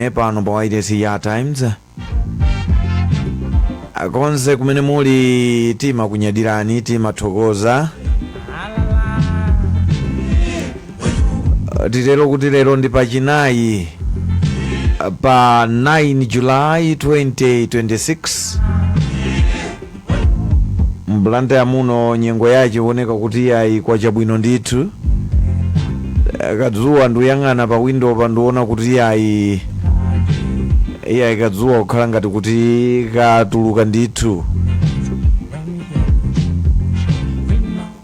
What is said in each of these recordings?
pano pa wailesi ya Times. Konse kumene muli tima kunyadirani, tima thokoza. Titero kuti lero ndi pachinayi pa 9 July 2026. Mblanda ya muno nyengo yache kuoneka kuti yayi kwa chabwino ndithu. Kadzuwa nduyang'ana pa window pa nduona kuti yayi kadzuwa kukhala ngati kuti katuluka ndithu.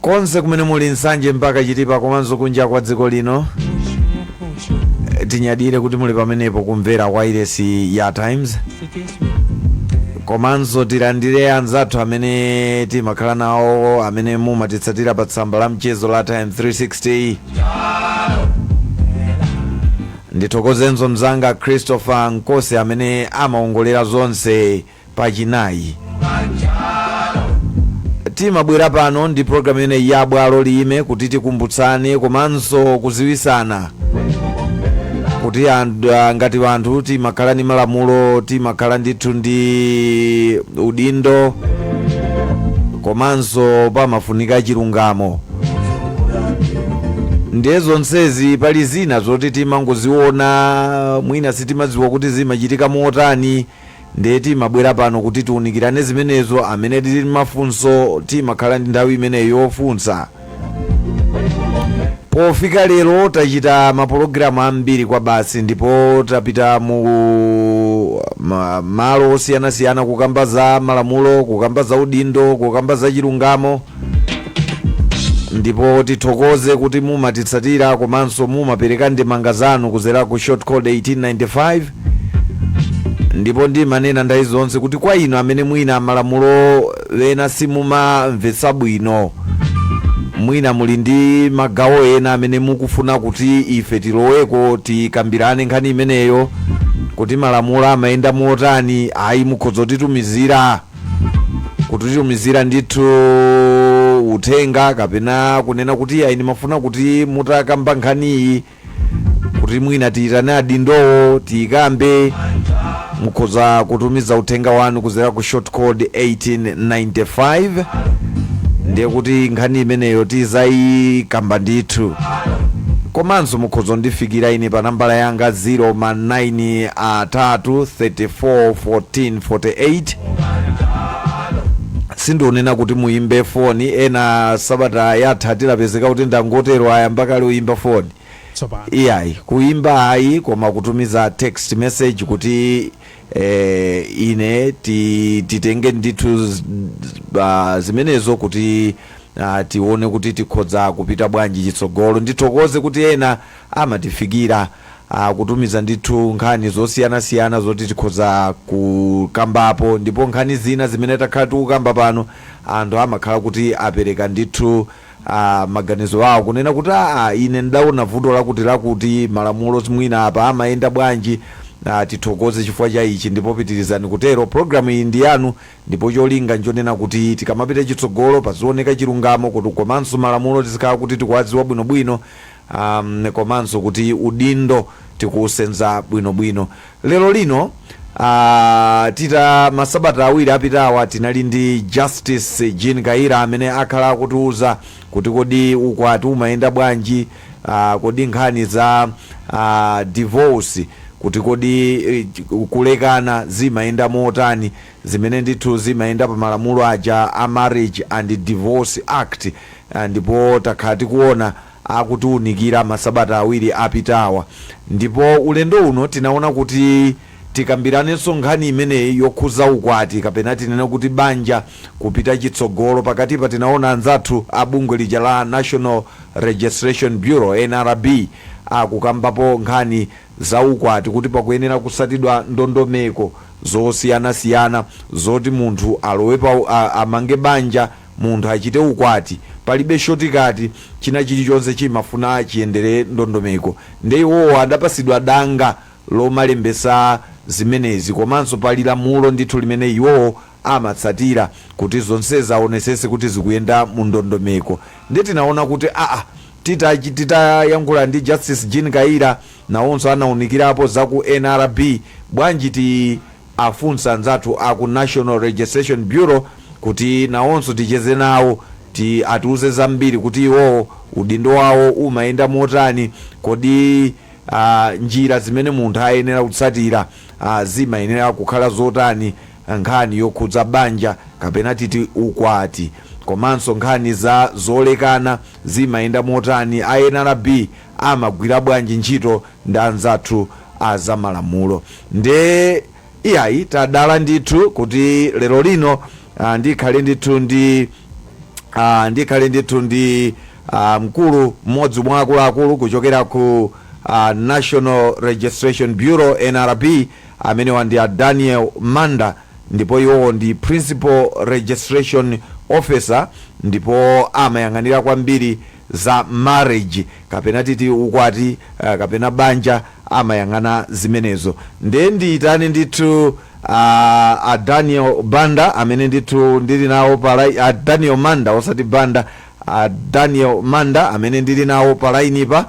Konse kumene muli nsanje mpaka chitipa komanso kunja kwa dziko lino, tinyadire kuti muli pamenepo kumvera wailesi ya Times. Komanso tilandire anzathu amene timakhala nawo, amene mumatitsatira pa tsamba la mchezo la Time 360. Ndithokozenso mzanga Christopher Nkose amene amaongolera zonse pachinayi. Timabwera pano ndi program ine ya bwalo lime kuti tikumbutsane komanso kuziwisana kuti ngati anthu timakhala ndi malamulo, timakhala ndithu ndi udindo, komanso pamafunika chilungamo. Ndiye zonsezi pali zina zoti timangoziona mwina sitimadziwa kuti zimachitika motani, ndiye timabwera pano kuti tiunikirane zimenezo. Amene tili mafunso timakhala ndi nthawi imeneyo yofunsa. Pofika lero tachita mapulogalamu ambiri kwa basi, ndipo tapita mu malo osiyanasiyana kukamba za malamulo, kukamba za udindo, kukamba za chilungamo. Ndipo tithokoze kuti mumatitsatira komanso mumapereka ndemanga zanu kuzera ku short code 1895. Ndipo ndimanena ndayi zonse kuti kwa inu amene mwina malamulo ena simumamvetsa bwino, mwina muli ndi magawo ena amene mukufuna kuti ife tiloweko tikambirane nkhani imeneyo, kuti malamulo amayenda motani, ayi mukhoza kutitumizira ndithu uthenga, kapena kunena kuti ayi ndimafuna kuti mutakamba nkhaniyi kuti mwina tiyitane adindowo tikambe. Mukhoza kutumiza uthenga wanu kuzera ku short code 1895. Ndiye kuti nkhani imeneyo tizayikamba ndithu. Komanso mukhoza ndifikira ine pa nambala yanga 093341448. Sindonena kuti muimbe foni, ena sabata yatha tilapezeka kuti ndangotero ayamba kale uimba foni. Iyayi kuimba ayi, koma kutumiza text message kuti ine titenge ndithu zimenezo kuti tione kuti tikhoza kupita bwanji chitsogolo. Ndithokoze kuti ena amatifikira kutumiza ndithu nkhani zosiyanasiyana zoti tikhoza kukambapo, ndipo nkhani zina zimene takhala tikukamba pano anthu amakhala kuti apereka ndithu maganizo awo kunena kuti ine ndaona vuto lakuti malamulo mwina apa amayenda bwanji. Tithokoze chifukwa cha ichi, ndipo pitirizani kutero. Programu iyi ndi yanu, ndipo cholinga njonena kuti tikamapita chitsogolo pazioneka chilungamo, kuti komanso malamulo tizikhala kuti tikuwadziwa bwinobwino, komanso kuti udindo tikuusenza bwinobwino. Lero lino tita masabata awiri apitawa tinali ndi Justice Jean Kaira amene akhala akutiuza kuti kodi ukwati umayenda bwanji, kodi nkhani za divorce, kuti kodi kulekana zimayenda motani, zimene ndithu zimayenda pa malamulo aja a Marriage and Divorce Act. Ndipo takhala tikuona akutiunikira masabata awiri apitawa, ndipo ulendo uno tinaona kuti tikambiranenso nkhani imeneyi yokhuza ukwati, kapena tinena kuti banja kupita chitsogolo. Pakatipa tinaona anzathu abungwe lija la National Registration Bureau NRB akukambapo nkhani za ukwati, kuti pakuyenera kusatidwa ndondomeko zosiyanasiyana zoti munthu alowe amange banja, munthu achite ukwati. Palibe shotikati china chilichonse chimafuna chiyendere ndondomeko. Ndiye iwowo adapasidwa danga lomalembesa zimenezi, komanso pali lamulo ndithu limene iwowo amatsatira kuti zonse zaonesese kuti zikuyenda mu ndondomeko. Ndiye tinaona kuti titayankhula ndi Justice Jean Kaira nawonso anaunikirapo za ku NRB. Bwanji ti afunsa anzathu aku National Registration Bureau kuti nawonso ticheze nawo ti atiuze zambiri kuti iwo udindo wawo umayenda motani, kodi njira zimene munthu ayenera kutsatira zimayenera kukhala zotani, nkhani yokhudza banja kapena titi ukwati, komanso nkhani za zolekana zimayenda motani, NRB amagwira bwanji ntchito ndi anzathu azamalamulo. Nde iyayi tadala ndithu kuti lero lino ndikhale ndithu ndi mkulu mmodzi mwa akuluakulu kuchokera ku National Registration Bureau NRB amene wandi Daniel Manda, ndipo iwo ndi Principal Registration Officer, ndipo amayang'anira kwambiri za marriage kapena titi ukwati kapena banja, amayang'ana zimenezo. Nde ndiyitane ndithu Daniel Banda amene ndithu ndili nawo pala Daniel Manda osati Banda, Daniel Manda amene ndili nawo pa line pa.